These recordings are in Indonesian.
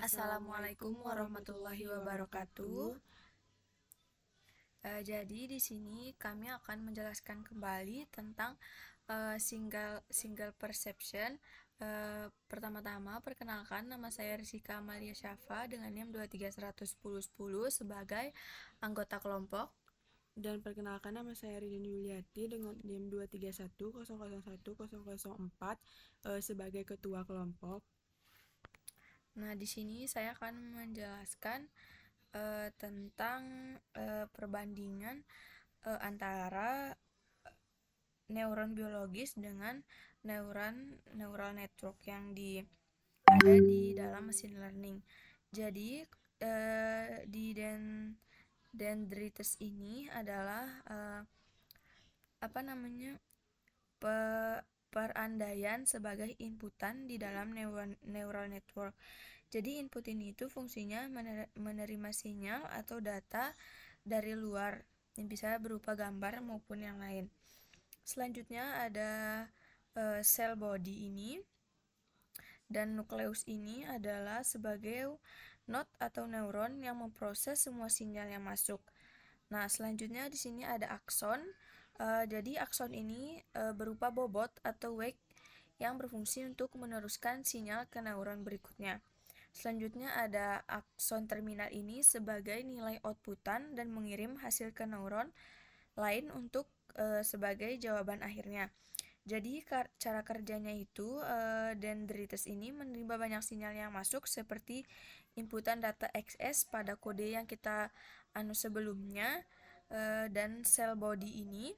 Assalamualaikum warahmatullahi wabarakatuh. Jadi di sini kami akan menjelaskan kembali tentang single perception. Pertama-tama perkenalkan, nama saya Rizika Amalia Syafa dengan NIM 2310010 sebagai anggota kelompok. Dan perkenalkan, nama saya Ridin Yuliati dengan NIM 231001004 sebagai ketua kelompok. Nah, di sini saya akan menjelaskan tentang perbandingan antara neuron biologis dengan neural network yang ada di dalam machine learning. Jadi di dendrites ini adalah perandaian sebagai inputan di dalam neural network. Jadi input ini itu fungsinya menerima sinyal atau data dari luar yang bisa berupa gambar maupun yang lain. Selanjutnya ada cell body ini, dan nukleus ini adalah sebagai node atau neuron yang memproses semua sinyal yang masuk. Nah, selanjutnya di sini ada akson. Jadi akson ini berupa bobot atau wake yang berfungsi untuk meneruskan sinyal ke neuron berikutnya. Selanjutnya ada akson terminal ini sebagai nilai outputan dan mengirim hasil ke neuron lain untuk sebagai jawaban akhirnya. Jadi cara kerjanya itu dendrites ini menerima banyak sinyal yang masuk seperti inputan data XS pada kode yang kita sebelumnya, dan cell body ini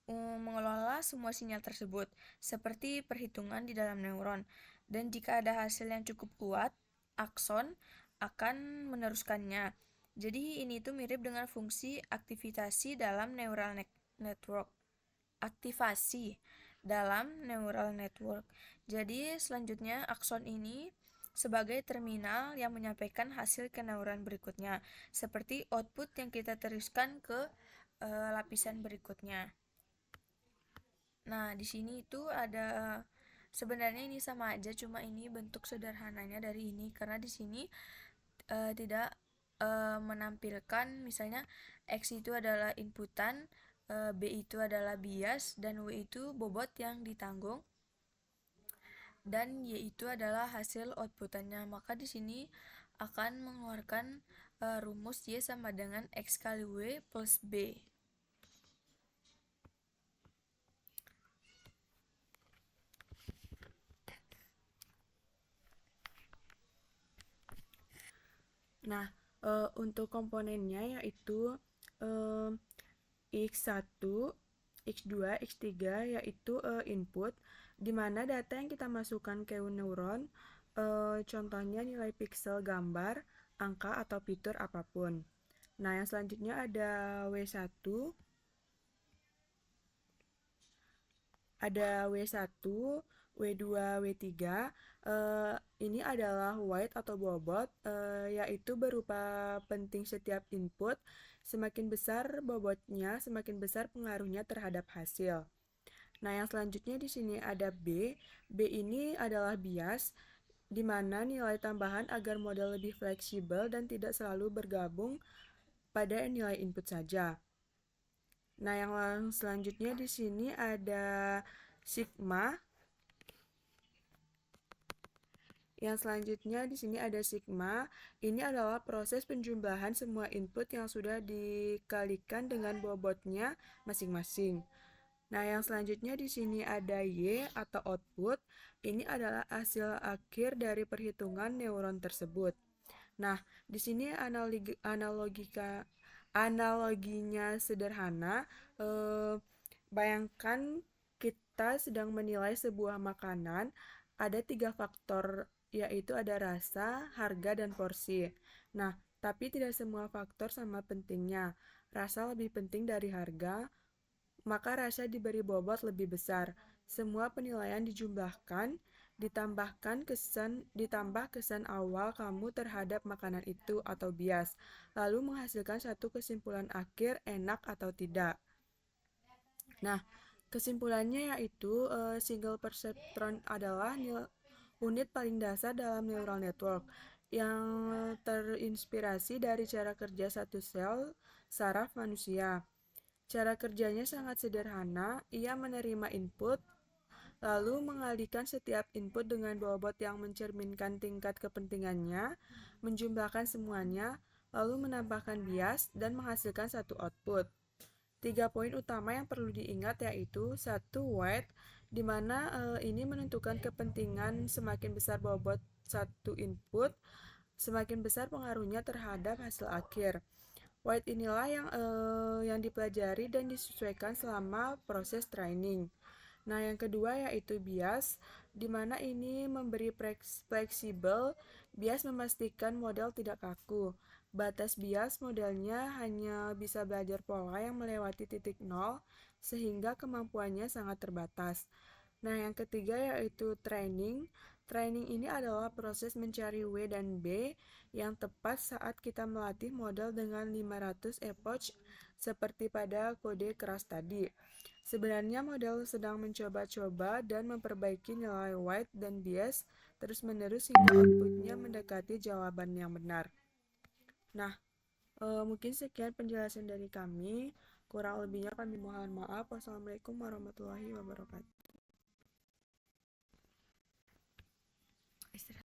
mengelola semua sinyal tersebut seperti perhitungan di dalam neuron, dan jika ada hasil yang cukup kuat, akson akan meneruskannya. Jadi ini tuh mirip dengan fungsi aktivasi dalam neural network. Jadi selanjutnya akson ini sebagai terminal yang menyampaikan hasil ke neuron berikutnya, seperti output yang kita teruskan ke lapisan berikutnya. Nah, di sini itu ada, sebenarnya ini sama aja, cuma ini bentuk sederhananya dari ini karena di sini tidak menampilkan misalnya X itu adalah inputan, B itu adalah bias, dan W itu bobot yang ditanggung, dan Y itu adalah hasil outputannya. Maka di sini akan mengeluarkan rumus Y sama dengan X kali W plus B. Nah, untuk komponennya yaitu X1, X2, X3 yaitu input, di mana data yang kita masukkan ke neuron, contohnya nilai piksel gambar, angka atau fitur apapun. Nah, yang selanjutnya ada W1, W2, W3. Ini adalah weight atau bobot, yaitu berupa penting setiap input. Semakin besar bobotnya, semakin besar pengaruhnya terhadap hasil. Nah, yang selanjutnya di sini ada B. B ini adalah bias, di mana nilai tambahan agar model lebih fleksibel dan tidak selalu bergabung pada nilai input saja. Nah, yang selanjutnya di sini ada sigma. Yang selanjutnya di sini ada sigma. Ini adalah proses penjumlahan semua input yang sudah dikalikan dengan bobotnya masing-masing. Nah, yang selanjutnya di sini ada Y atau output. Ini adalah hasil akhir dari perhitungan neuron tersebut. Nah, di sini analoginya sederhana. Bayangkan kita sedang menilai sebuah makanan, ada 3 faktor, yaitu ada rasa, harga, dan porsi. Nah, tapi tidak semua faktor sama pentingnya. Rasa lebih penting dari harga, maka rasa diberi bobot lebih besar. Semua penilaian dijumlahkan, ditambah kesan awal kamu terhadap makanan itu atau bias, lalu menghasilkan satu kesimpulan akhir, enak atau tidak. Nah, kesimpulannya yaitu single perceptron adalah unit paling dasar dalam neural network yang terinspirasi dari cara kerja satu sel saraf manusia. Cara kerjanya sangat sederhana, ia menerima input, lalu mengalihkan setiap input dengan bobot yang mencerminkan tingkat kepentingannya, menjumlahkan semuanya, lalu menambahkan bias, dan menghasilkan satu output. 3 poin utama yang perlu diingat yaitu satu weight, di mana ini menentukan kepentingan semakin besar bobot satu input, semakin besar pengaruhnya terhadap hasil akhir. Weight inilah yang dipelajari dan disesuaikan selama proses training. Nah, yang kedua yaitu bias, di mana ini memberi fleksibel. Bias memastikan model tidak kaku. Batas bias modelnya hanya bisa belajar pola yang melewati titik nol, sehingga kemampuannya sangat terbatas. Nah, yang ketiga yaitu training. Training ini adalah proses mencari W dan B yang tepat saat kita melatih model dengan 500 epoch seperti pada kode keras tadi. Sebenarnya model sedang mencoba-coba dan memperbaiki nilai weight dan bias terus-menerus hingga outputnya mendekati jawaban yang benar. Nah, mungkin sekian penjelasan dari kami. Kurang lebihnya kami mohon maaf. Wassalamualaikum warahmatullahi wabarakatuh.